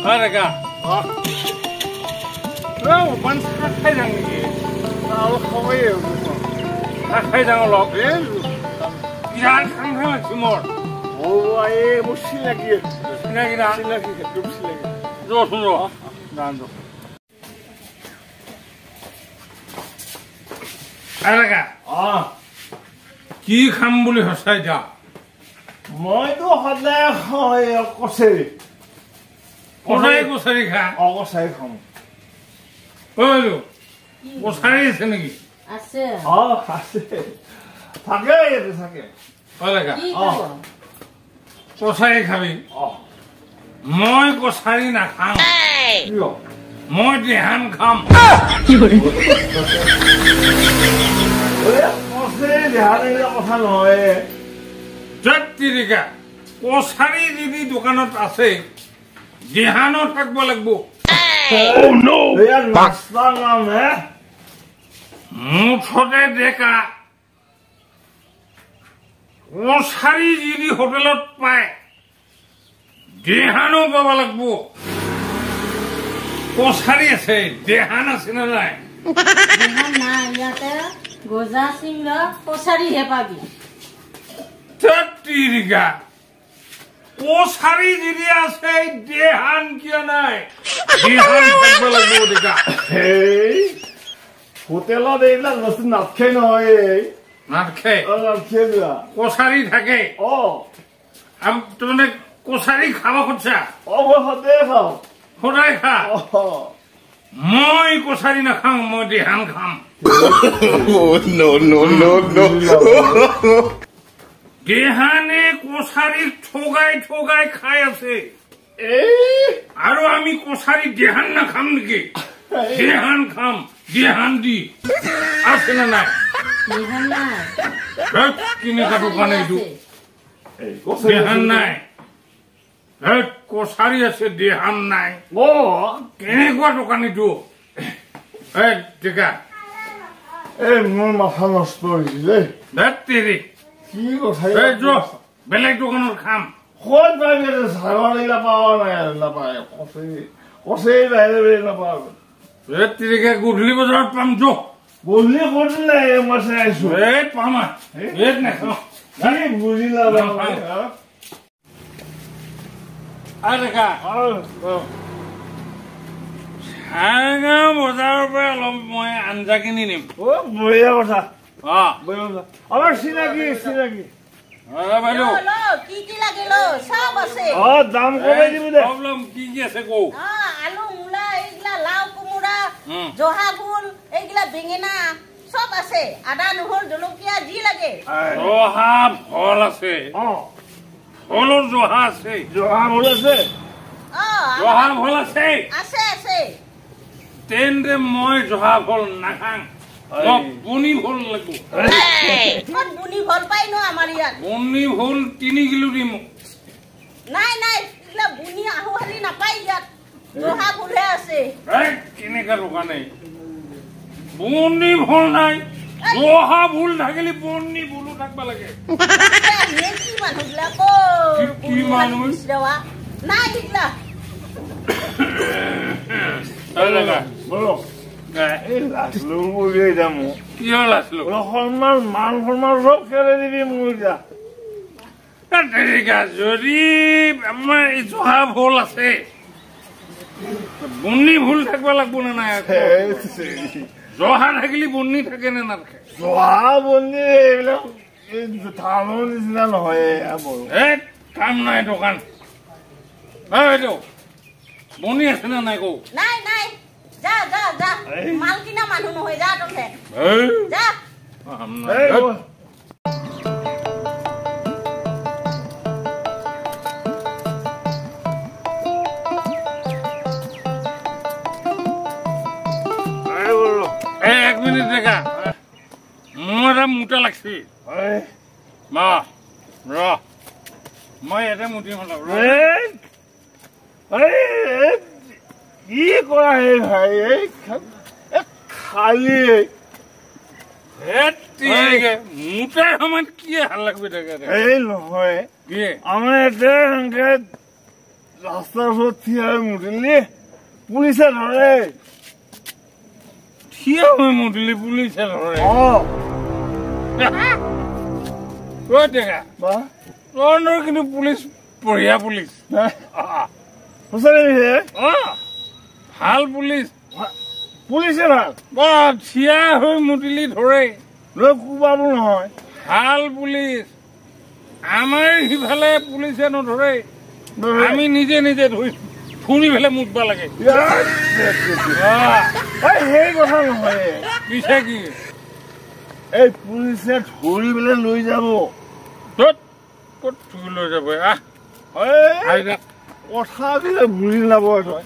Ada kah? Kau pan khai rằng gì? Tao không hiểu. Khai rằng lọc đến. Iran khang khang semua. Oh, ay, musim lagi. Lagi dah. Musim lagi, musim lagi. Jom semua. Dan tu. Ada kah? Ki kham boleh hasai dah. Moi tu hadai khoi kosei. Kosai kosai kah? Kosei kham. Oh tu. Kosai sini ki. Ase. Ase. Thake itu thake. Ada kah? Kosai. Kosai kami. Moi kosai nak kham. Yo. Moi dihan kham. Kosei dihan ini kosai loe. Jatiriga. Kosai jadi dukanat ase. Dihanot tak boleh bu. Oh no. Dia nastangam মুঠতে ডেকা কছাৰী যদি হোটেলত পায় দেহানো পাব লাগিব কছাৰী আছে দেহান আছে নে নাই দেহান নাই ইয়াতে গজা সিংহ কছাৰীহে পাবি তেত্ৰিকা কছাৰী যদি আছে দেহান কিয় নাই দেহান থাকিব লাগিব ডেকা হোটেলত এইবিলাক বস্তু নাথাকে নহয় নাথাকে নাথাকে কছাৰী থাকে তাৰমানে কছাৰী খাব খুজিছা মই সদায় খাওঁ সদায় খা মই কছাৰী নাখাওঁ মই দেহান খাম দেহানে কছাৰীক ঠগাই ঠগাই খাই আছে আৰু আমি কছাৰী দেহান নাখাম নেকি দেহান খাম দেহান দি আছে না নাই দেহান নাই কেনেকুৱা দোকান এইটো দেহান নাই কছাৰী আছে দেহান নাই কেনেকুৱা দোকান এইটো ডেকা মোৰ মাথা নষ্ট হৈছিলে তেৰি কি কথা বেলেগ দোকানত খাম ক'ত পাবি ছাগলী নাপাওঁ নাই নাপায় কচেই বাহিৰে নাপাওঁ তেৰিকে গধূলি বজাৰত পাম যো গধূলি ক'তো নাই মই চাই আছো পাম নাখাওঁ বুজি চাৰগাঁও বজাৰৰ পৰা অলপ মই আঞ্জা কিনি নিম বঢ়িয়া কথা আমাৰ চিনাকি চিনাকি বাইদেউ দাম কমাই দিব দে প্ৰব্লেম কি কি আছে কওঁ আলু মূলা এইগিলা লাও কোমোৰা জহা ফুল এইগিলা বেঙেনা সব আছে আদা নহৰু জলকীয়া যি লাগে জহা ফল আছে ফলৰ জহা আছে জহা ফুল আছে জহা ফল আছে আছে আছে তেন্তে মই জহা ফল নাখাং বনি ফল লাগিব বুনি ফল পাই ন আমাৰ ইয়াত বনি ফল 3 কিলো দিম নাই নাই এইগিলা বুনি আহু হালি নাপায় ইয়াত জহা ফুলহে আছে কেনেকা দোকানে বনি ফল নাই জহা ফুল থাকিলে বনি ফুলো থাকিব লাগে কি মানুহবিলাক কি মানুহ নাই এইগিলা কি হল আছিলো সন্মান মান সন্মান চব খেলে দিবি মোৰ যদি আমাৰ এই জহা ফুল আছে বনি ফুল থাকিব লাগিব নে নাই জহা থাকিলে বনি থাকে নে নাথাকে জহা বনি এইবিলাক ধানৰ নিচিনা নহয় কাম নাই দোকান বাইদেউ বনি আছে নে নাই কৌ নাই নাই যা যা যা মাল কিনা মানুহ নহয় যা তহঁতে যা এক মিনিট দেখা মোৰ এটা মোটা লাগছে মা ৰ মই এটা মুঠি মালাম কি কৰা হে ভাই খালি মোটাৰ সময়ত কি ভাল লাগবে থাকে এই নহয় আমাৰ এটা ৰাস্তাৰ ওচৰত থিয় হৈ মুতিলি পুলিচে ধৰে থিয় হৈ মুতিলি পুলিচে ধৰে ডেকা তোৰ কিন্তু পুলিচ বঢ়িয়া পুলিচ সঁচাকৈ ভাল পুলিচ পুলিচে ভাল থিয়া হৈ মুতিলি ধৰে কোবাব নহয় ভাল পুলিচ আমাৰ সিফালে পুলিচে নধৰে আমি নিজে নিজে ধৰিছো ফুৰি পেলাই মুতবা লাগে সেই কথা নহয় পিছে কি এই পুলিচে ধৰি পেলাই লৈ যাব ক'ত লৈ যাব কথাবিলাক ভুলি নাব তই